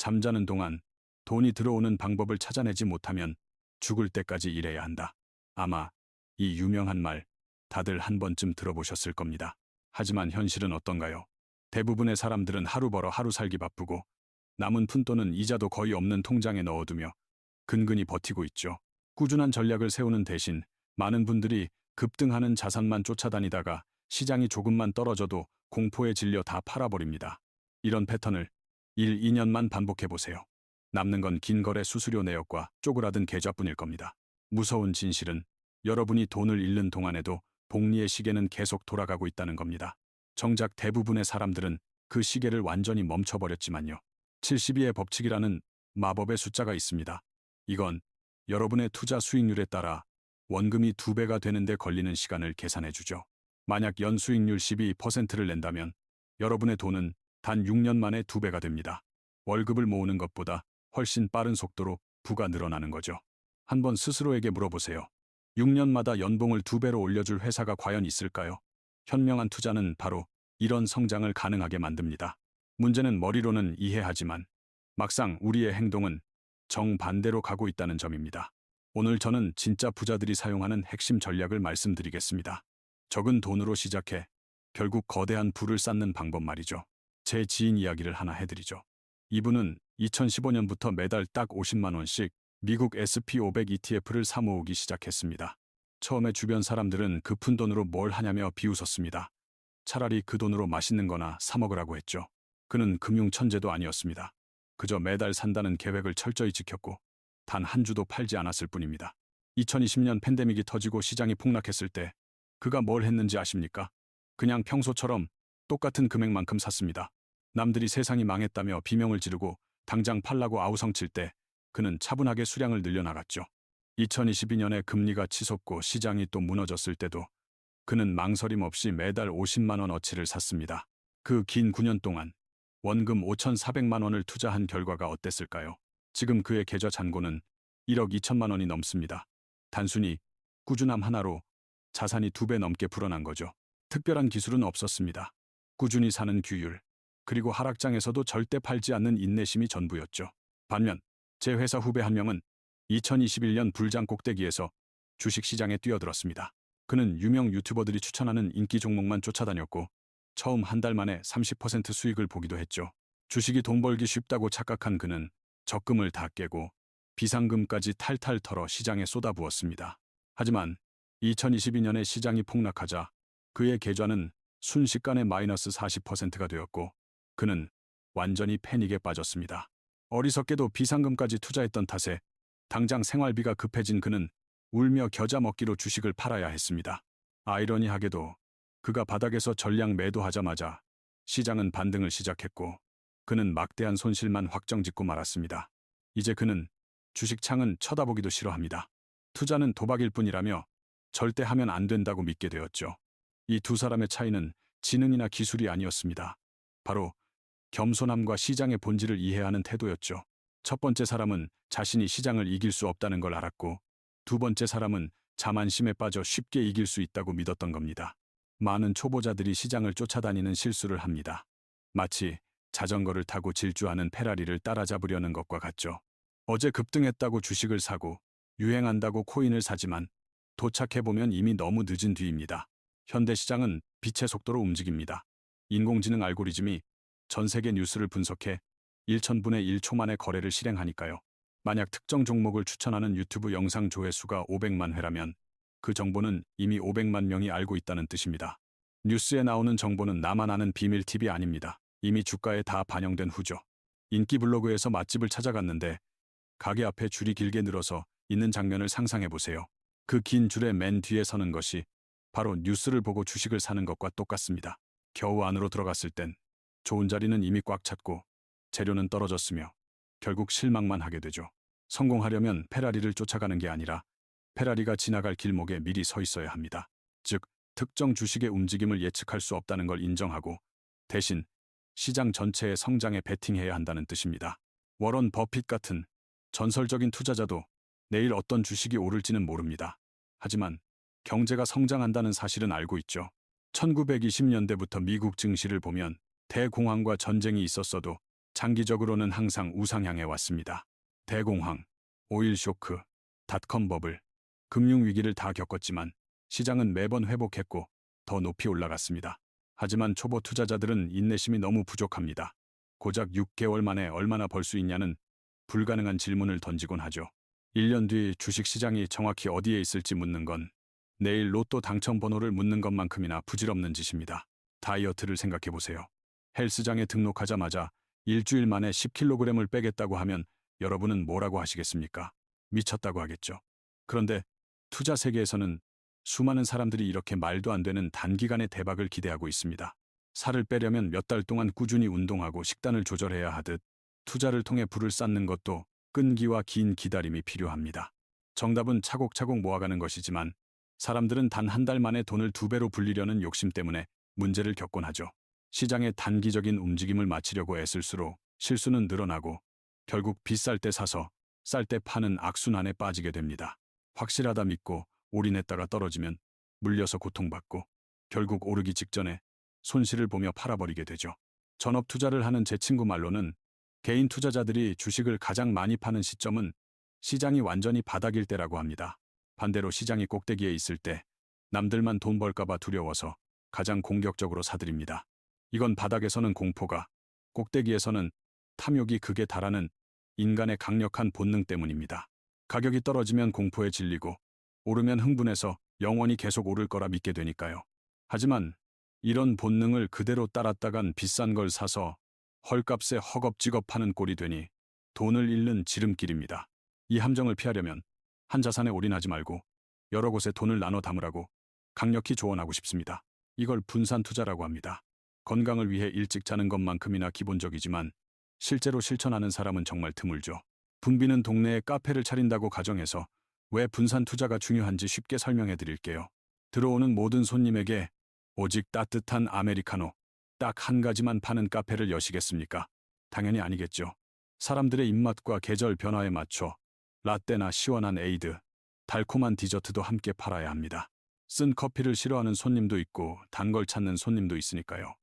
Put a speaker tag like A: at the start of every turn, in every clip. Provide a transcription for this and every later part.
A: 잠자는 동안 돈이 들어오는 방법을 찾아내지 못하면 죽을 때까지 일해야 한다. 아마 이 유명한 말 다들 한 번쯤 들어보셨을 겁니다. 하지만 현실은 어떤가요? 대부분의 사람들은 하루 벌어 하루 살기 바쁘고 남은 푼돈은 이자도 거의 없는 통장에 넣어두며 근근히 버티고 있죠. 꾸준한 전략을 세우는 대신 많은 분들이 급등하는 자산만 쫓아다니다가 시장이 조금만 떨어져도 공포에 질려 다 팔아버립니다. 이런 패턴을 1, 2년만 반복해보세요. 남는 건 긴 거래 수수료 내역과 쪼그라든 계좌뿐일 겁니다. 무서운 진실은 여러분이 돈을 잃는 동안에도 복리의 시계는 계속 돌아가고 있다는 겁니다. 정작 대부분의 사람들은 그 시계를 완전히 멈춰버렸지만요. 72의 법칙이라는 마법의 숫자가 있습니다. 이건 여러분의 투자 수익률에 따라 원금이 2배가 되는데 걸리는 시간을 계산해주죠. 만약 연수익률 12%를 낸다면 여러분의 돈은 단 6년 만에 2배가 됩니다. 월급을 모으는 것보다 훨씬 빠른 속도로 부가 늘어나는 거죠. 한번 스스로에게 물어보세요. 6년마다 연봉을 2배로 올려줄 회사가 과연 있을까요? 현명한 투자는 바로 이런 성장을 가능하게 만듭니다. 문제는 머리로는 이해하지만 막상 우리의 행동은 정반대로 가고 있다는 점입니다. 오늘 저는 진짜 부자들이 사용하는 핵심 전략을 말씀드리겠습니다. 적은 돈으로 시작해 결국 거대한 부를 쌓는 방법 말이죠. 제 지인 이야기를 하나 해드리죠. 이분은 2015년부터 매달 딱 50만 원씩 미국 SP500 ETF를 사 모으기 시작했습니다. 처음에 주변 사람들은 그 푼 돈으로 뭘 하냐며 비웃었습니다. 차라리 그 돈으로 맛있는 거나 사 먹으라고 했죠. 그는 금융 천재도 아니었습니다. 그저 매달 산다는 계획을 철저히 지켰고 단 한 주도 팔지 않았을 뿐입니다. 2020년 팬데믹이 터지고 시장이 폭락했을 때 그가 뭘 했는지 아십니까? 그냥 평소처럼 똑같은 금액만큼 샀습니다. 남들이 세상이 망했다며 비명을 지르고 당장 팔라고 아우성칠 때 그는 차분하게 수량을 늘려나갔죠. 2022년에 금리가 치솟고 시장이 또 무너졌을 때도 그는 망설임 없이 매달 50만 원어치를 샀습니다. 그 긴 9년 동안 원금 5,400만 원을 투자한 결과가 어땠을까요? 지금 그의 계좌 잔고는 1억 2천만 원이 넘습니다. 단순히 꾸준함 하나로 자산이 2배 넘게 불어난 거죠. 특별한 기술은 없었습니다. 꾸준히 사는 규율, 그리고 하락장에서도 절대 팔지 않는 인내심이 전부였죠. 반면 제 회사 후배 한 명은 2021년 불장 꼭대기에서 주식시장에 뛰어들었습니다. 그는 유명 유튜버들이 추천하는 인기 종목만 쫓아다녔고 처음 한 달 만에 30% 수익을 보기도 했죠. 주식이 돈 벌기 쉽다고 착각한 그는 적금을 다 깨고 비상금까지 탈탈 털어 시장에 쏟아부었습니다. 하지만 2022년에 시장이 폭락하자 그의 계좌는 순식간에 마이너스 40%가 되었고 그는 완전히 패닉에 빠졌습니다. 어리석게도 비상금까지 투자했던 탓에 당장 생활비가 급해진 그는 울며 겨자 먹기로 주식을 팔아야 했습니다. 아이러니하게도 그가 바닥에서 전량 매도하자마자 시장은 반등을 시작했고 그는 막대한 손실만 확정짓고 말았습니다. 이제 그는 주식창은 쳐다보기도 싫어합니다. 투자는 도박일 뿐이라며 절대 하면 안 된다고 믿게 되었죠. 이 두 사람의 차이는 지능이나 기술이 아니었습니다. 바로 겸손함과 시장의 본질을 이해하는 태도였죠. 첫 번째 사람은 자신이 시장을 이길 수 없다는 걸 알았고 두 번째 사람은 자만심에 빠져 쉽게 이길 수 있다고 믿었던 겁니다. 많은 초보자들이 시장을 쫓아다니는 실수를 합니다. 마치 자전거를 타고 질주하는 페라리를 따라잡으려는 것과 같죠. 어제 급등했다고 주식을 사고 유행한다고 코인을 사지만 도착해보면 이미 너무 늦은 뒤입니다. 현대시장은 빛의 속도로 움직입니다. 인공지능 알고리즘이 전 세계 뉴스를 분석해 1000분의 1초 만에 거래를 실행하니까요. 만약 특정 종목을 추천하는 유튜브 영상 조회수가 500만 회라면 그 정보는 이미 500만 명이 알고 있다는 뜻입니다. 뉴스에 나오는 정보는 나만 아는 비밀 팁이 아닙니다. 이미 주가에 다 반영된 후죠. 인기 블로그에서 맛집을 찾아갔는데 가게 앞에 줄이 길게 늘어서 있는 장면을 상상해보세요. 그 긴 줄의 맨 뒤에 서는 것이 바로 뉴스를 보고 주식을 사는 것과 똑같습니다. 겨우 안으로 들어갔을 땐 좋은 자리는 이미 꽉 찼고 재료는 떨어졌으며 결국 실망만 하게 되죠. 성공하려면 페라리를 쫓아가는 게 아니라 페라리가 지나갈 길목에 미리 서 있어야 합니다. 즉, 특정 주식의 움직임을 예측할 수 없다는 걸 인정하고 대신 시장 전체의 성장에 베팅해야 한다는 뜻입니다. 워런 버핏 같은 전설적인 투자자도 내일 어떤 주식이 오를지는 모릅니다. 하지만 경제가 성장한다는 사실은 알고 있죠. 1920년대부터 미국 증시를 보면 대공황과 전쟁이 있었어도 장기적으로는 항상 우상향해 왔습니다. 대공황, 오일 쇼크, 닷컴 버블, 금융위기를 다 겪었지만 시장은 매번 회복했고 더 높이 올라갔습니다. 하지만 초보 투자자들은 인내심이 너무 부족합니다. 고작 6개월 만에 얼마나 벌 수 있냐는 불가능한 질문을 던지곤 하죠. 1년 뒤 주식시장이 정확히 어디에 있을지 묻는 건 내일 로또 당첨 번호를 묻는 것만큼이나 부질없는 짓입니다. 다이어트를 생각해보세요. 헬스장에 등록하자마자 일주일 만에 10kg을 빼겠다고 하면 여러분은 뭐라고 하시겠습니까? 미쳤다고 하겠죠. 그런데 투자 세계에서는 수많은 사람들이 이렇게 말도 안 되는 단기간의 대박을 기대하고 있습니다. 살을 빼려면 몇 달 동안 꾸준히 운동하고 식단을 조절해야 하듯 투자를 통해 부를 쌓는 것도 끈기와 긴 기다림이 필요합니다. 정답은 차곡차곡 모아가는 것이지만 사람들은 단 한 달 만에 돈을 2배로 불리려는 욕심 때문에 문제를 겪곤 하죠. 시장의 단기적인 움직임을 맞추려고 애쓸수록 실수는 늘어나고 결국 비쌀 때 사서 쌀 때 파는 악순환에 빠지게 됩니다. 확실하다 믿고 올인했다가 떨어지면 물려서 고통받고 결국 오르기 직전에 손실을 보며 팔아버리게 되죠. 전업 투자를 하는 제 친구 말로는 개인 투자자들이 주식을 가장 많이 파는 시점은 시장이 완전히 바닥일 때라고 합니다. 반대로 시장이 꼭대기에 있을 때 남들만 돈 벌까봐 두려워서 가장 공격적으로 사들입니다. 이건 바닥에서는 공포가, 꼭대기에서는 탐욕이 극에 달하는 인간의 강력한 본능 때문입니다. 가격이 떨어지면 공포에 질리고 오르면 흥분해서 영원히 계속 오를 거라 믿게 되니까요. 하지만 이런 본능을 그대로 따랐다간 비싼 걸 사서 헐값에 허겁지겁 파는 꼴이 되니 돈을 잃는 지름길입니다. 이 함정을 피하려면 한 자산에 올인하지 말고 여러 곳에 돈을 나눠 담으라고 강력히 조언하고 싶습니다. 이걸 분산 투자라고 합니다. 건강을 위해 일찍 자는 것만큼이나 기본적이지만 실제로 실천하는 사람은 정말 드물죠. 붐비는 동네에 카페를 차린다고 가정해서 왜 분산 투자가 중요한지 쉽게 설명해 드릴게요. 들어오는 모든 손님에게 오직 따뜻한 아메리카노, 딱 한 가지만 파는 카페를 여시겠습니까? 당연히 아니겠죠. 사람들의 입맛과 계절 변화에 맞춰 라떼나 시원한 에이드, 달콤한 디저트도 함께 팔아야 합니다. 쓴 커피를 싫어하는 손님도 있고 단 걸 찾는 손님도 있으니까요.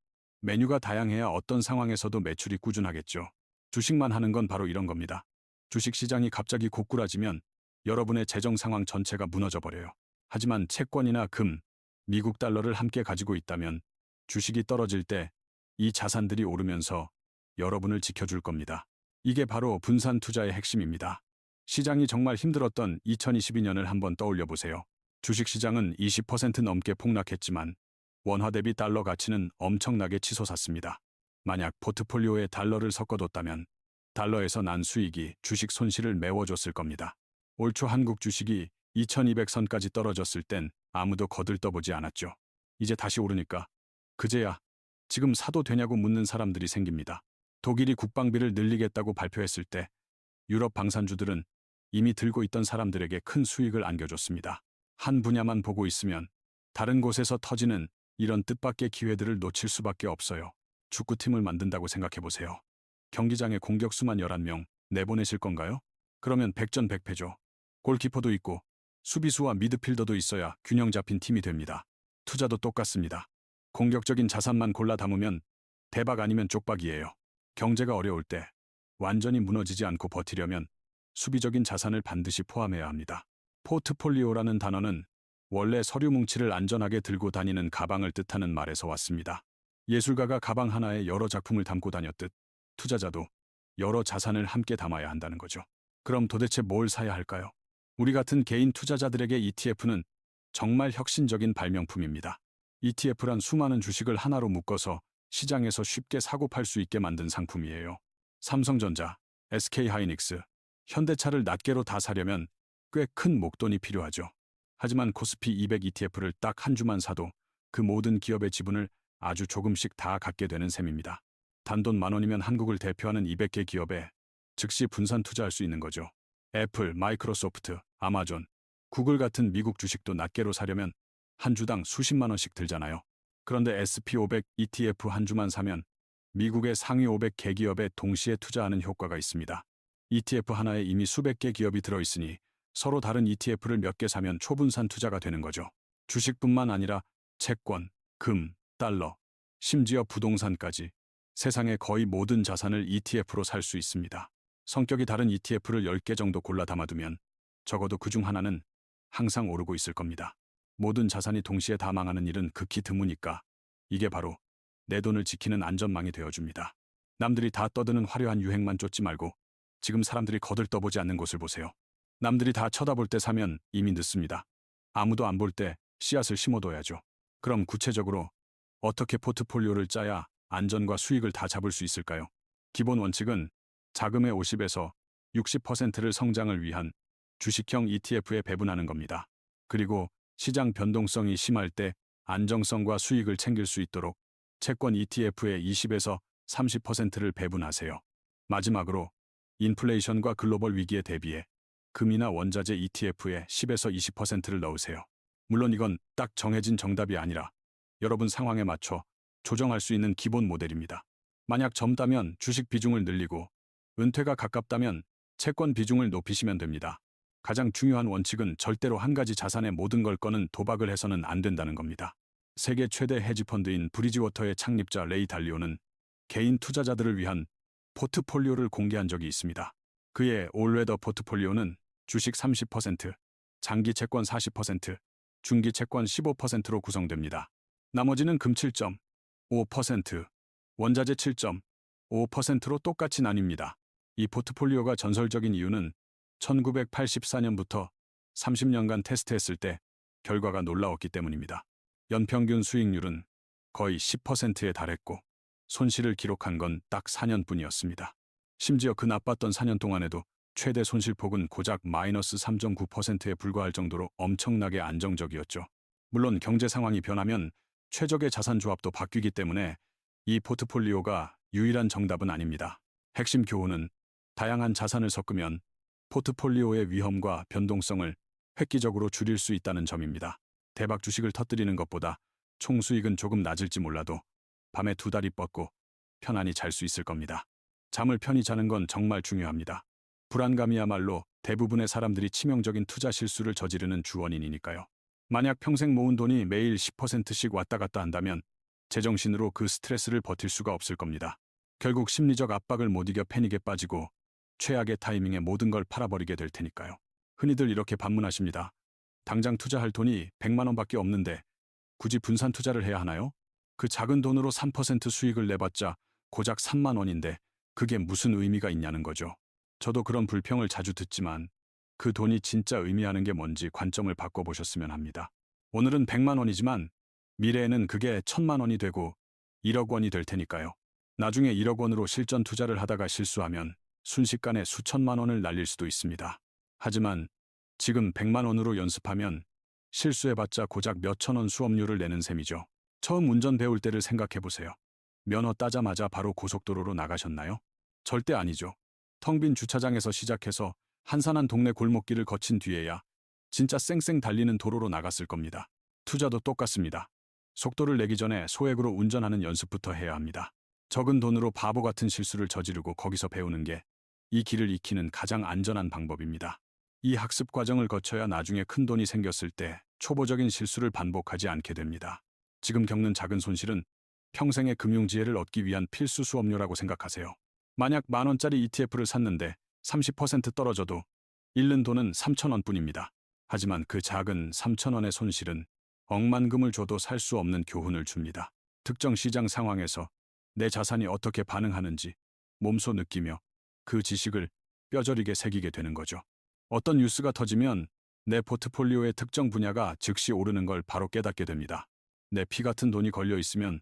A: 메뉴가 다양해야 어떤 상황에서도 매출이 꾸준하겠죠. 주식만 하는 건 바로 이런 겁니다. 주식시장이 갑자기 고꾸라지면 여러분의 재정 상황 전체가 무너져 버려요. 하지만 채권이나 금, 미국 달러를 함께 가지고 있다면 주식이 떨어질 때 이 자산들이 오르면서 여러분을 지켜줄 겁니다. 이게 바로 분산 투자의 핵심입니다. 시장이 정말 힘들었던 2022년을 한번 떠올려 보세요. 주식시장은 20% 넘게 폭락했지만 원화 대비 달러 가치는 엄청나게 치솟았습니다. 만약 포트폴리오에 달러를 섞어뒀다면 달러에서 난 수익이 주식 손실을 메워줬을 겁니다. 올 초 한국 주식이 2200선까지 떨어졌을 땐 아무도 거들떠보지 않았죠. 이제 다시 오르니까 그제야 지금 사도 되냐고 묻는 사람들이 생깁니다. 독일이 국방비를 늘리겠다고 발표했을 때 유럽 방산주들은 이미 들고 있던 사람들에게 큰 수익을 안겨줬습니다. 한 분야만 보고 있으면 다른 곳에서 터지는 이런 뜻밖의 기회들을 놓칠 수밖에 없어요. 축구팀을 만든다고 생각해보세요. 경기장에 공격수만 11명 내보내실 건가요? 그러면 백전백패죠. 골키퍼도 있고 수비수와 미드필더도 있어야 균형 잡힌 팀이 됩니다. 투자도 똑같습니다. 공격적인 자산만 골라 담으면 대박 아니면 쪽박이에요. 경제가 어려울 때 완전히 무너지지 않고 버티려면 수비적인 자산을 반드시 포함해야 합니다. 포트폴리오라는 단어는 원래 서류 뭉치를 안전하게 들고 다니는 가방을 뜻하는 말에서 왔습니다. 예술가가 가방 하나에 여러 작품을 담고 다녔듯 투자자도 여러 자산을 함께 담아야 한다는 거죠. 그럼 도대체 뭘 사야 할까요? 우리 같은 개인 투자자들에게 ETF는 정말 혁신적인 발명품입니다. ETF란 수많은 주식을 하나로 묶어서 시장에서 쉽게 사고 팔 수 있게 만든 상품이에요. 삼성전자, SK하이닉스, 현대차를 낱개로 다 사려면 꽤 큰 목돈이 필요하죠. 하지만 코스피 200 ETF를 딱 한 주만 사도 그 모든 기업의 지분을 아주 조금씩 다 갖게 되는 셈입니다. 단돈 10,000원이면 한국을 대표하는 200개 기업에 즉시 분산 투자할 수 있는 거죠. 애플, 마이크로소프트, 아마존, 구글 같은 미국 주식도 낱개로 사려면 한 주당 수십만 원씩 들잖아요. 그런데 SP500 ETF 한 주만 사면 미국의 상위 500개 기업에 동시에 투자하는 효과가 있습니다. ETF 하나에 이미 수백 개 기업이 들어있으니 서로 다른 ETF를 몇 개 사면 초분산 투자가 되는 거죠. 주식뿐만 아니라 채권, 금, 달러, 심지어 부동산까지 세상의 거의 모든 자산을 ETF로 살 수 있습니다. 성격이 다른 ETF를 10개 정도 골라 담아두면 적어도 그중 하나는 항상 오르고 있을 겁니다. 모든 자산이 동시에 다 망하는 일은 극히 드무니까 이게 바로 내 돈을 지키는 안전망이 되어줍니다. 남들이 다 떠드는 화려한 유행만 쫓지 말고 지금 사람들이 거들떠보지 않는 곳을 보세요. 남들이 다 쳐다볼 때 사면 이미 늦습니다. 아무도 안 볼 때 씨앗을 심어둬야죠. 그럼 구체적으로 어떻게 포트폴리오를 짜야 안전과 수익을 다 잡을 수 있을까요? 기본 원칙은 자금의 50에서 60%를 성장을 위한 주식형 ETF에 배분하는 겁니다. 그리고 시장 변동성이 심할 때 안정성과 수익을 챙길 수 있도록 채권 ETF에 20에서 30%를 배분하세요. 마지막으로 인플레이션과 글로벌 위기에 대비해 금이나 원자재 ETF에 10에서 20%를 넣으세요. 물론 이건 딱 정해진 정답이 아니라 여러분 상황에 맞춰 조정할 수 있는 기본 모델입니다. 만약 젊다면 주식 비중을 늘리고 은퇴가 가깝다면 채권 비중을 높이시면 됩니다. 가장 중요한 원칙은 절대로 한 가지 자산의 모든 걸 거는 도박을 해서는 안 된다는 겁니다. 세계 최대 헤지펀드인 브리지워터의 창립자 레이 달리오는 개인 투자자들을 위한 포트폴리오를 공개한 적이 있습니다. 그의 올웨더 포트폴리오는 주식 30%, 장기 채권 40%, 중기 채권 15%로 구성됩니다. 나머지는 금 7.5%, 원자재 7.5%로 똑같이 나뉩니다. 이 포트폴리오가 전설적인 이유는 1984년부터 30년간 테스트했을 때 결과가 놀라웠기 때문입니다. 연평균 수익률은 거의 10%에 달했고 손실을 기록한 건 딱 4년뿐이었습니다. 심지어 그 나빴던 4년 동안에도 최대 손실폭은 고작 마이너스 3.9%에 불과할 정도로 엄청나게 안정적이었죠. 물론 경제 상황이 변하면 최적의 자산 조합도 바뀌기 때문에 이 포트폴리오가 유일한 정답은 아닙니다. 핵심 교훈은 다양한 자산을 섞으면 포트폴리오의 위험과 변동성을 획기적으로 줄일 수 있다는 점입니다. 대박 주식을 터뜨리는 것보다 총수익은 조금 낮을지 몰라도 밤에 두 다리 뻗고 편안히 잘 수 있을 겁니다. 잠을 편히 자는 건 정말 중요합니다. 불안감이야말로 대부분의 사람들이 치명적인 투자 실수를 저지르는 주원인이니까요. 만약 평생 모은 돈이 매일 10%씩 왔다 갔다 한다면 제정신으로 그 스트레스를 버틸 수가 없을 겁니다. 결국 심리적 압박을 못 이겨 패닉에 빠지고 최악의 타이밍에 모든 걸 팔아버리게 될 테니까요. 흔히들 이렇게 반문하십니다. 당장 투자할 돈이 100만 원밖에 없는데 굳이 분산 투자를 해야 하나요? 그 작은 돈으로 3% 수익을 내봤자 고작 3만 원인데 그게 무슨 의미가 있냐는 거죠. 저도 그런 불평을 자주 듣지만 그 돈이 진짜 의미하는 게 뭔지 관점을 바꿔보셨으면 합니다. 오늘은 100만 원이지만 미래에는 그게 1000만 원이 되고 1억 원이 될 테니까요. 나중에 1억 원으로 실전 투자를 하다가 실수하면 순식간에 수천만 원을 날릴 수도 있습니다. 하지만 지금 100만 원으로 연습하면 실수해봤자 고작 몇천 원 수업료를 내는 셈이죠. 처음 운전 배울 때를 생각해보세요. 면허 따자마자 바로 고속도로로 나가셨나요? 절대 아니죠. 텅 빈 주차장에서 시작해서 한산한 동네 골목길을 거친 뒤에야 진짜 쌩쌩 달리는 도로로 나갔을 겁니다. 투자도 똑같습니다. 속도를 내기 전에 소액으로 운전하는 연습부터 해야 합니다. 적은 돈으로 바보 같은 실수를 저지르고 거기서 배우는 게 이 길을 익히는 가장 안전한 방법입니다. 이 학습 과정을 거쳐야 나중에 큰 돈이 생겼을 때 초보적인 실수를 반복하지 않게 됩니다. 지금 겪는 작은 손실은 평생의 금융지혜를 얻기 위한 필수 수업료라고 생각하세요. 만약 10,000원짜리 ETF를 샀는데 30% 떨어져도 잃는 돈은 3,000원 뿐입니다. 하지만 그 작은 3,000원의 손실은 억만금을 줘도 살 수 없는 교훈을 줍니다. 특정 시장 상황에서 내 자산이 어떻게 반응하는지 몸소 느끼며 그 지식을 뼈저리게 새기게 되는 거죠. 어떤 뉴스가 터지면 내 포트폴리오의 특정 분야가 즉시 오르는 걸 바로 깨닫게 됩니다. 내 피 같은 돈이 걸려 있으면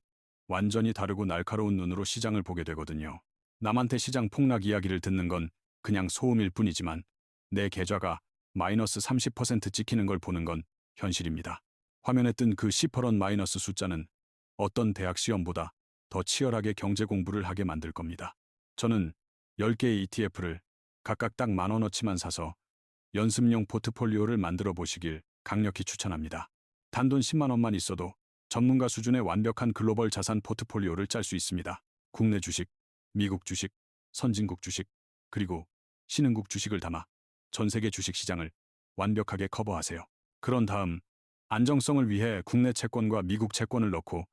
A: 완전히 다르고 날카로운 눈으로 시장을 보게 되거든요. 남한테 시장 폭락 이야기를 듣는 건 그냥 소음일 뿐이지만 내 계좌가 마이너스 30% 찍히는 걸 보는 건 현실입니다. 화면에 뜬 그 시퍼런 마이너스 숫자는 어떤 대학 시험보다 더 치열하게 경제 공부를 하게 만들 겁니다. 저는 10개의 ETF를 각각 딱 10,000원어치만 사서 연습용 포트폴리오를 만들어 보시길 강력히 추천합니다. 단돈 10만 원만 있어도 전문가 수준의 완벽한 글로벌 자산 포트폴리오를 짤 수 있습니다. 국내 주식, 미국 주식, 선진국 주식, 그리고 신흥국 주식을 담아 전 세계 주식 시장을 완벽하게 커버하세요. 그런 다음 안정성을 위해 국내 채권과 미국 채권을 넣고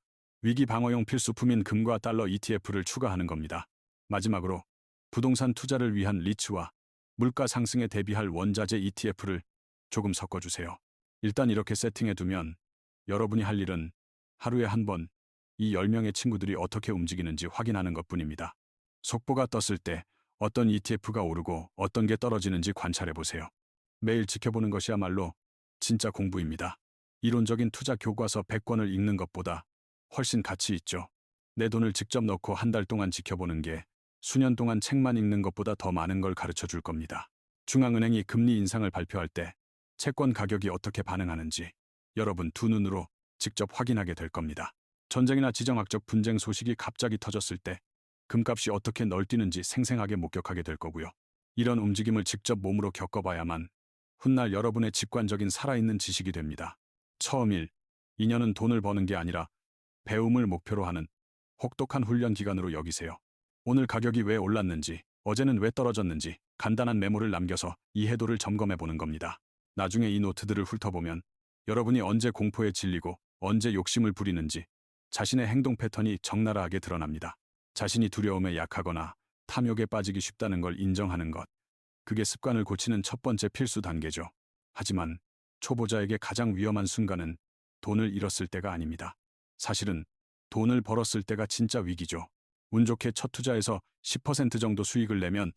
A: 위기 방어용 필수품인 금과 달러 ETF를 추가하는 겁니다. 마지막으로 부동산 투자를 위한 리츠와 물가 상승에 대비할 원자재 ETF를 조금 섞어주세요. 일단 이렇게 세팅해두면 여러분이 할 일은 하루에 한 번 이 10명의 친구들이 어떻게 움직이는지 확인하는 것뿐입니다. 속보가 떴을 때 어떤 ETF가 오르고 어떤 게 떨어지는지 관찰해보세요. 매일 지켜보는 것이야말로 진짜 공부입니다. 이론적인 투자 교과서 100권을 읽는 것보다 훨씬 가치 있죠. 내 돈을 직접 넣고 한 달 동안 지켜보는 게 수년 동안 책만 읽는 것보다 더 많은 걸 가르쳐 줄 겁니다. 중앙은행이 금리 인상을 발표할 때 채권 가격이 어떻게 반응하는지 여러분 두 눈으로 직접 확인하게 될 겁니다. 전쟁이나 지정학적 분쟁 소식이 갑자기 터졌을 때 금값이 어떻게 널뛰는지 생생하게 목격하게 될 거고요. 이런 움직임을 직접 몸으로 겪어봐야만 훗날 여러분의 직관적인 살아있는 지식이 됩니다. 처음 2년은 돈을 버는 게 아니라 배움을 목표로 하는 혹독한 훈련 기간으로 여기세요. 오늘 가격이 왜 올랐는지, 어제는 왜 떨어졌는지 간단한 메모를 남겨서 이해도를 점검해 보는 겁니다. 나중에 이 노트들을 훑어보면 여러분이 언제 공포에 질리고 언제 욕심을 부리는지 자신의 행동 패턴이 적나라하게 드러납니다. 자신이 두려움에 약하거나 탐욕에 빠지기 쉽다는 걸 인정하는 것. 그게 습관을 고치는 첫 번째 필수 단계죠. 하지만 초보자에게 가장 위험한 순간은 돈을 잃었을 때가 아닙니다. 사실은 돈을 벌었을 때가 진짜 위기죠. 운 좋게 첫 투자에서 10% 정도 수익을 내면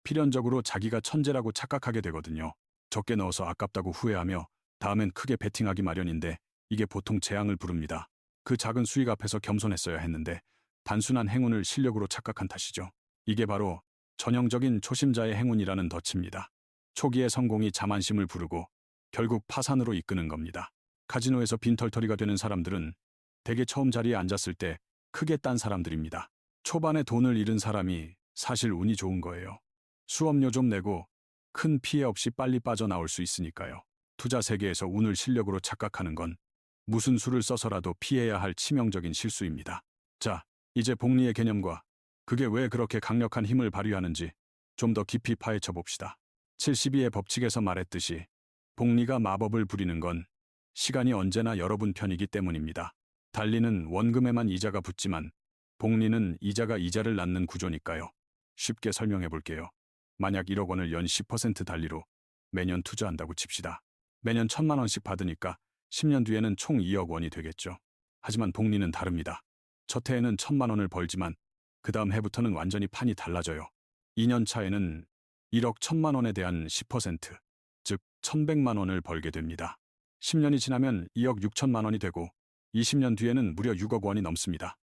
A: 필연적으로 자기가 천재라고 착각하게 되거든요. 적게 넣어서 아깝다고 후회하며 다음엔 크게 베팅하기 마련인데 이게 보통 재앙을 부릅니다. 그 작은 수익 앞에서 겸손했어야 했는데 단순한 행운을 실력으로 착각한 탓이죠. 이게 바로 전형적인 초심자의 행운이라는 덫입니다. 초기의 성공이 자만심을 부르고 결국 파산으로 이끄는 겁니다. 카지노에서 빈털터리가 되는 사람들은 대개 처음 자리에 앉았을 때 크게 딴 사람들입니다. 초반에 돈을 잃은 사람이 사실 운이 좋은 거예요. 수업료 좀 내고 큰 피해 없이 빨리 빠져나올 수 있으니까요. 투자 세계에서 운을 실력으로 착각하는 건 무슨 수를 써서라도 피해야 할 치명적인 실수입니다. 자, 이제 복리의 개념과 그게 왜 그렇게 강력한 힘을 발휘하는지 좀 더 깊이 파헤쳐 봅시다. 72의 법칙에서 말했듯이 복리가 마법을 부리는 건 시간이 언제나 여러분 편이기 때문입니다. 달리는 원금에만 이자가 붙지만 복리는 이자가 이자를 낳는 구조니까요. 쉽게 설명해 볼게요. 만약 1억 원을 연 10% 달리로 매년 투자한다고 칩시다. 매년 1,000만 원씩 받으니까 10년 뒤에는 총 2억 원이 되겠죠. 하지만 복리는 다릅니다. 첫 해에는 1,000만 원을 벌지만 그 다음 해부터는 완전히 판이 달라져요. 2년 차에는 1억 1,000만 원에 대한 10%, 즉 1,100만 원을 벌게 됩니다. 10년이 지나면 2억 6천만 원이 되고 20년 뒤에는 무려 6억 원이 넘습니다.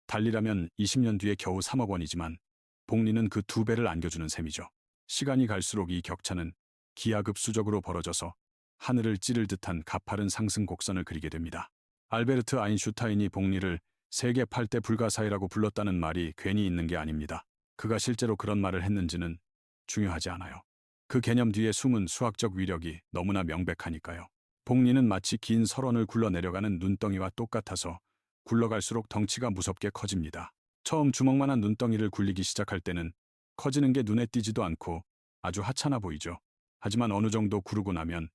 A: 달리라면 20년 뒤에 겨우 3억 원이지만 복리는 그 2배를 안겨주는 셈이죠. 시간이 갈수록 이 격차는 기하급수적으로 벌어져서 하늘을 찌를 듯한 가파른 상승 곡선을 그리게 됩니다. 알베르트 아인슈타인이 복리를 세계 8대 불가사의라고 불렀다는 말이 괜히 있는 게 아닙니다. 그가 실제로 그런 말을 했는지는 중요하지 않아요. 그 개념 뒤에 숨은 수학적 위력이 너무나 명백하니까요. 복리는 마치 긴 설원을 굴러내려가는 눈덩이와 똑같아서 굴러갈수록 덩치가 무섭게 커집니다. 처음 주먹만한 눈덩이를 굴리기 시작할 때는 커지는 게 눈에 띄지도 않고 아주 하찮아 보이죠. 하지만 어느 정도 구르고 나면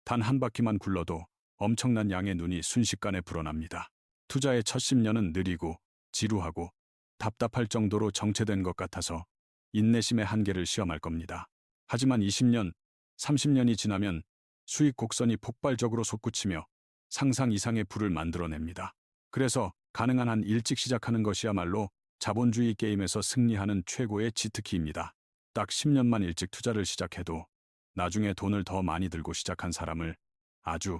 A: 단 한 바퀴만 굴러도 엄청난 양의 눈이 순식간에 불어납니다. 투자의 첫 10년은 느리고 지루하고 답답할 정도로 정체된 것 같아서 인내심의 한계를 시험할 겁니다. 하지만 20년, 30년이 지나면 수익 곡선이 폭발적으로 솟구치며 상상 이상의 부를 만들어냅니다. 그래서 가능한 한 일찍 시작하는 것이야말로 자본주의 게임에서 승리하는 최고의 치트키입니다. 딱 10년만 일찍 투자를 시작해도 나중에 돈을 더 많이 들고 시작한 사람을 아주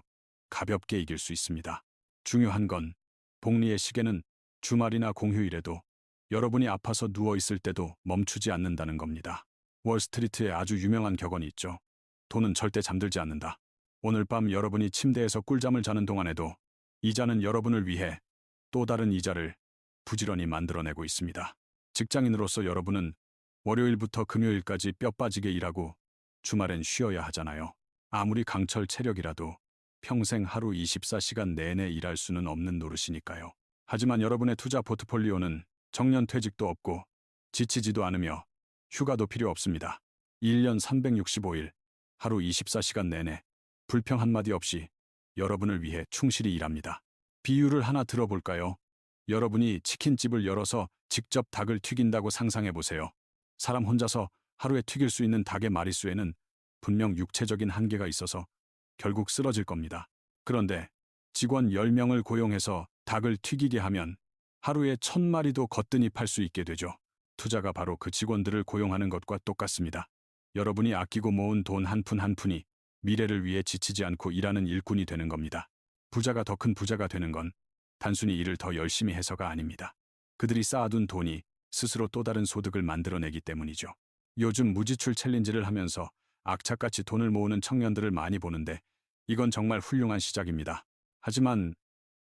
A: 가볍게 이길 수 있습니다. 중요한 건 복리의 시계는 주말이나 공휴일에도 여러분이 아파서 누워있을 때도 멈추지 않는다는 겁니다. 월스트리트에 아주 유명한 격언이 있죠. 돈은 절대 잠들지 않는다. 오늘 밤 여러분이 침대에서 꿀잠을 자는 동안에도 이자는 여러분을 위해 또 다른 이자를 부지런히 만들어내고 있습니다. 직장인으로서 여러분은 월요일부터 금요일까지 뼈 빠지게 일하고 주말엔 쉬어야 하잖아요. 아무리 강철 체력이라도 평생 하루 24시간 내내 일할 수는 없는 노릇이니까요. 하지만 여러분의 투자 포트폴리오는 정년 퇴직도 없고 지치지도 않으며 휴가도 필요 없습니다. 1년 365일 하루 24시간 내내 불평 한마디 없이 여러분을 위해 충실히 일합니다. 비유를 하나 들어볼까요? 여러분이 치킨집을 열어서 직접 닭을 튀긴다고 상상해 보세요. 사람 혼자서 하루에 튀길 수 있는 닭의 마리수에는 분명 육체적인 한계가 있어서 결국 쓰러질 겁니다. 그런데 직원 10명을 고용해서 닭을 튀기게 하면 하루에 1000마리도 거뜬히 팔 수 있게 되죠. 투자가 바로 그 직원들을 고용하는 것과 똑같습니다. 여러분이 아끼고 모은 돈 한 푼 한 푼이 미래를 위해 지치지 않고 일하는 일꾼이 되는 겁니다. 부자가 더 큰 부자가 되는 건 단순히 일을 더 열심히 해서가 아닙니다. 그들이 쌓아둔 돈이 스스로 또 다른 소득을 만들어내기 때문이죠. 요즘 무지출 챌린지를 하면서 악착같이 돈을 모으는 청년들을 많이 보는데 이건 정말 훌륭한 시작입니다. 하지만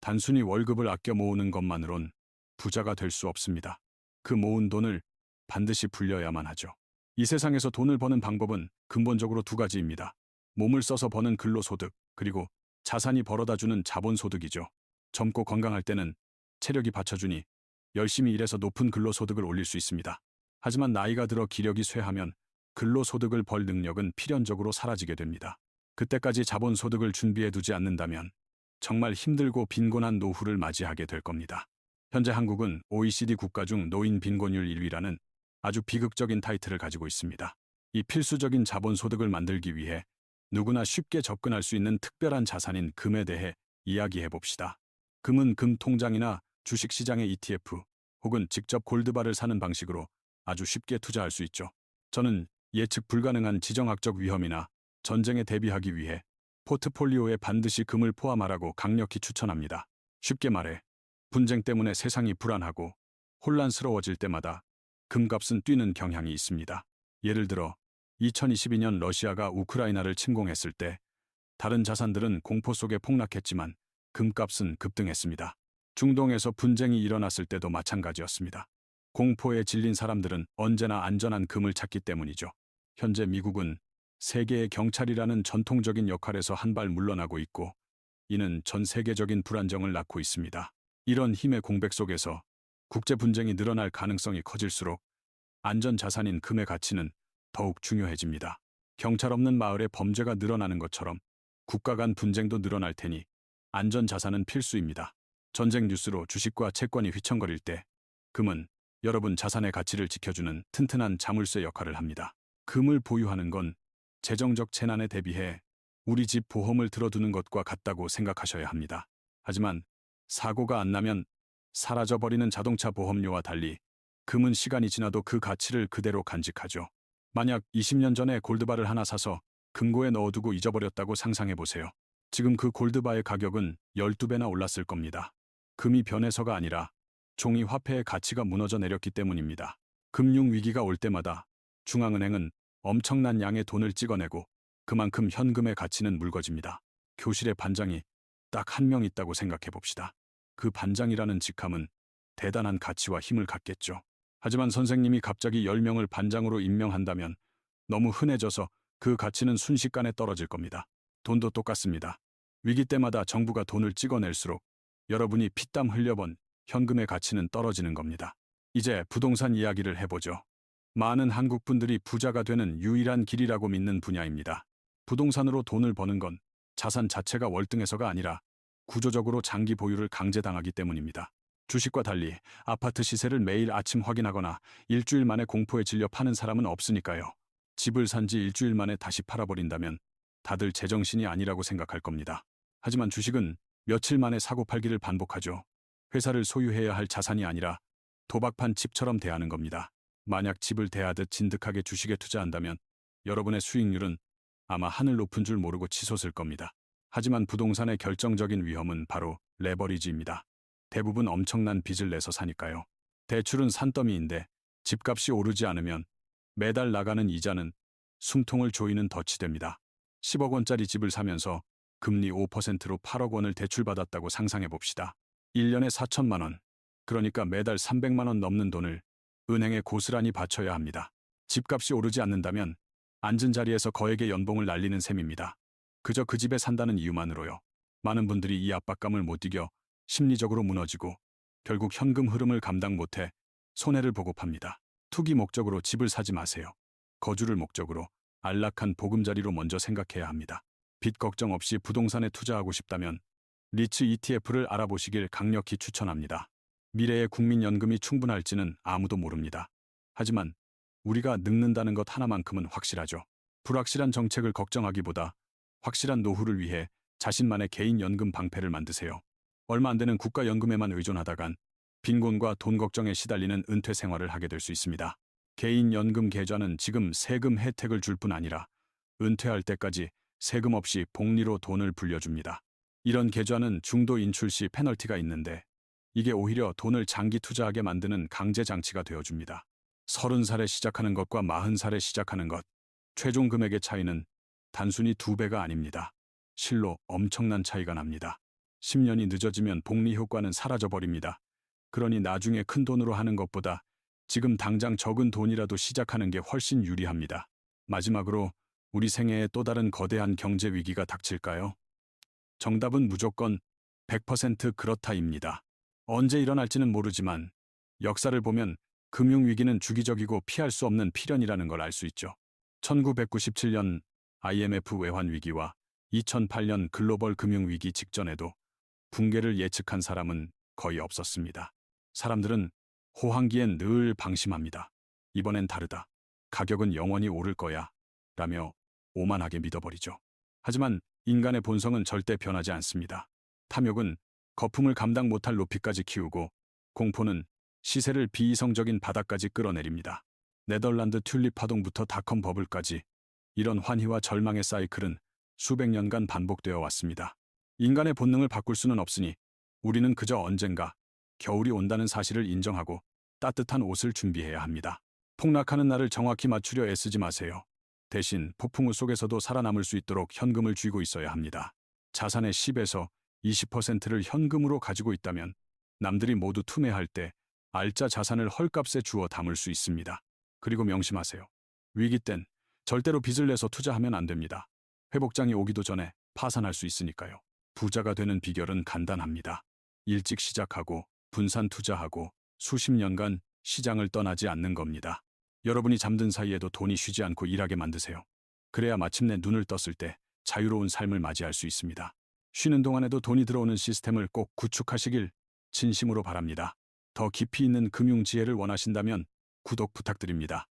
A: 단순히 월급을 아껴 모으는 것만으론 부자가 될 수 없습니다. 그 모은 돈을 반드시 불려야만 하죠. 이 세상에서 돈을 버는 방법은 근본적으로 두 가지입니다. 몸을 써서 버는 근로소득, 그리고 자산이 벌어다주는 자본소득이죠. 젊고 건강할 때는 체력이 받쳐주니 열심히 일해서 높은 근로소득을 올릴 수 있습니다. 하지만 나이가 들어 기력이 쇠하면 근로소득을 벌 능력은 필연적으로 사라지게 됩니다. 그때까지 자본소득을 준비해 두지 않는다면 정말 힘들고 빈곤한 노후를 맞이하게 될 겁니다. 현재 한국은 OECD 국가 중 노인 빈곤율 1위라는 아주 비극적인 타이틀을 가지고 있습니다. 이 필수적인 자본소득을 만들기 위해 누구나 쉽게 접근할 수 있는 특별한 자산인 금에 대해 이야기해 봅시다. 금은 금 통장이나 주식시장의 ETF 혹은 직접 골드바를 사는 방식으로 아주 쉽게 투자할 수 있죠. 저는 예측 불가능한 지정학적 위험이나 전쟁에 대비하기 위해 포트폴리오에 반드시 금을 포함하라고 강력히 추천합니다. 쉽게 말해 분쟁 때문에 세상이 불안하고 혼란스러워질 때마다 금값은 뛰는 경향이 있습니다. 예를 들어 2022년 러시아가 우크라이나를 침공했을 때 다른 자산들은 공포 속에 폭락했지만 금값은 급등했습니다. 중동에서 분쟁이 일어났을 때도 마찬가지였습니다. 공포에 질린 사람들은 언제나 안전한 금을 찾기 때문이죠. 현재 미국은 세계의 경찰이라는 전통적인 역할에서 한 발 물러나고 있고 이는 전 세계적인 불안정을 낳고 있습니다. 이런 힘의 공백 속에서 국제 분쟁이 늘어날 가능성이 커질수록 안전 자산인 금의 가치는 더욱 중요해집니다. 경찰 없는 마을에 범죄가 늘어나는 것처럼 국가 간 분쟁도 늘어날 테니 안전 자산은 필수입니다. 전쟁 뉴스로 주식과 채권이 휘청거릴 때 금은 여러분 자산의 가치를 지켜주는 튼튼한 자물쇠 역할을 합니다. 금을 보유하는 건 재정적 재난에 대비해 우리 집 보험을 들어두는 것과 같다고 생각하셔야 합니다. 하지만 사고가 안 나면 사라져버리는 자동차 보험료와 달리 금은 시간이 지나도 그 가치를 그대로 간직하죠. 만약 20년 전에 골드바를 하나 사서 금고에 넣어두고 잊어버렸다고 상상해보세요. 지금 그 골드바의 가격은 12배나 올랐을 겁니다. 금이 변해서가 아니라 종이 화폐의 가치가 무너져 내렸기 때문입니다. 금융위기가 올 때마다 중앙은행은 엄청난 양의 돈을 찍어내고 그만큼 현금의 가치는 묽어집니다. 교실에 반장이 딱 한 명 있다고 생각해봅시다. 그 반장이라는 직함은 대단한 가치와 힘을 갖겠죠. 하지만 선생님이 갑자기 10명을 반장으로 임명한다면 너무 흔해져서 그 가치는 순식간에 떨어질 겁니다. 돈도 똑같습니다. 위기 때마다 정부가 돈을 찍어낼수록 여러분이 피땀 흘려본 현금의 가치는 떨어지는 겁니다. 이제 부동산 이야기를 해보죠. 많은 한국 분들이 부자가 되는 유일한 길이라고 믿는 분야입니다. 부동산으로 돈을 버는 건 자산 자체가 월등해서가 아니라 구조적으로 장기 보유를 강제당하기 때문입니다. 주식과 달리 아파트 시세를 매일 아침 확인하거나 일주일 만에 공포에 질려 파는 사람은 없으니까요. 집을 산 지 일주일 만에 다시 팔아버린다면 다들 제정신이 아니라고 생각할 겁니다. 하지만 주식은 며칠 만에 사고 팔기를 반복하죠. 회사를 소유해야 할 자산이 아니라 도박판 집처럼 대하는 겁니다. 만약 집을 대하듯 진득하게 주식에 투자한다면 여러분의 수익률은 아마 하늘 높은 줄 모르고 치솟을 겁니다. 하지만 부동산의 결정적인 위험은 바로 레버리지입니다. 대부분 엄청난 빚을 내서 사니까요. 대출은 산더미인데 집값이 오르지 않으면 매달 나가는 이자는 숨통을 조이는 덫이 됩니다. 10억 원짜리 집을 사면서 금리 5%로 8억 원을 대출받았다고 상상해 봅시다. 1년에 4천만 원, 그러니까 매달 300만 원 넘는 돈을 은행에 고스란히 바쳐야 합니다. 집값이 오르지 않는다면 앉은 자리에서 거액의 연봉을 날리는 셈입니다. 그저 그 집에 산다는 이유만으로요. 많은 분들이 이 압박감을 못 이겨 심리적으로 무너지고 결국 현금 흐름을 감당 못해 손해를 보고 팝니다. 투기 목적으로 집을 사지 마세요. 거주를 목적으로 안락한 보금자리로 먼저 생각해야 합니다. 빚 걱정 없이 부동산에 투자하고 싶다면 리츠 ETF를 알아보시길 강력히 추천합니다. 미래의 국민연금이 충분할지는 아무도 모릅니다. 하지만 우리가 늙는다는 것 하나만큼은 확실하죠. 불확실한 정책을 걱정하기보다 확실한 노후를 위해 자신만의 개인 연금 방패를 만드세요. 얼마 안 되는 국가연금에만 의존하다간 빈곤과 돈 걱정에 시달리는 은퇴 생활을 하게 될 수 있습니다. 개인 연금 계좌는 지금 세금 혜택을 줄 뿐 아니라 은퇴할 때까지 세금 없이 복리로 돈을 불려줍니다. 이런 계좌는 중도 인출 시 페널티가 있는데 이게 오히려 돈을 장기 투자하게 만드는 강제 장치가 되어줍니다. 30살에 시작하는 것과 40살에 시작하는 것, 최종 금액의 차이는 단순히 2배가 아닙니다. 실로 엄청난 차이가 납니다. 10년이 늦어지면 복리 효과는 사라져버립니다. 그러니 나중에 큰 돈으로 하는 것보다 지금 당장 적은 돈이라도 시작하는 게 훨씬 유리합니다. 마지막으로 우리 생애에 또 다른 거대한 경제 위기가 닥칠까요? 정답은 무조건 100% 그렇다입니다. 언제 일어날지는 모르지만 역사를 보면 금융위기는 주기적이고 피할 수 없는 필연이라는 걸 알 수 있죠. 1997년 IMF 외환위기와 2008년 글로벌 금융위기 직전에도 붕괴를 예측한 사람은 거의 없었습니다. 사람들은 호황기엔 늘 방심합니다. 이번엔 다르다. 가격은 영원히 오를 거야. 라며 오만하게 믿어버리죠. 하지만 인간의 본성은 절대 변하지 않습니다. 탐욕은 거품을 감당 못할 높이까지 키우고 공포는 시세를 비이성적인 바닥까지 끌어내립니다. 네덜란드 튤립 파동부터 닷컴 버블까지 이런 환희와 절망의 사이클은 수백 년간 반복되어 왔습니다. 인간의 본능을 바꿀 수는 없으니 우리는 그저 언젠가 겨울이 온다는 사실을 인정하고 따뜻한 옷을 준비해야 합니다. 폭락하는 날을 정확히 맞추려 애쓰지 마세요. 대신 폭풍우 속에서도 살아남을 수 있도록 현금을 쥐고 있어야 합니다. 자산의 10에서 20%를 현금으로 가지고 있다면 남들이 모두 투매할 때 알짜 자산을 헐값에 주어 담을 수 있습니다. 그리고 명심하세요. 위기 땐 절대로 빚을 내서 투자하면 안 됩니다. 회복장이 오기도 전에 파산할 수 있으니까요. 부자가 되는 비결은 간단합니다. 일찍 시작하고 분산 투자하고 수십 년간 시장을 떠나지 않는 겁니다. 여러분이 잠든 사이에도 돈이 쉬지 않고 일하게 만드세요. 그래야 마침내 눈을 떴을 때 자유로운 삶을 맞이할 수 있습니다. 쉬는 동안에도 돈이 들어오는 시스템을 꼭 구축하시길 진심으로 바랍니다. 더 깊이 있는 금융 지혜를 원하신다면 구독 부탁드립니다.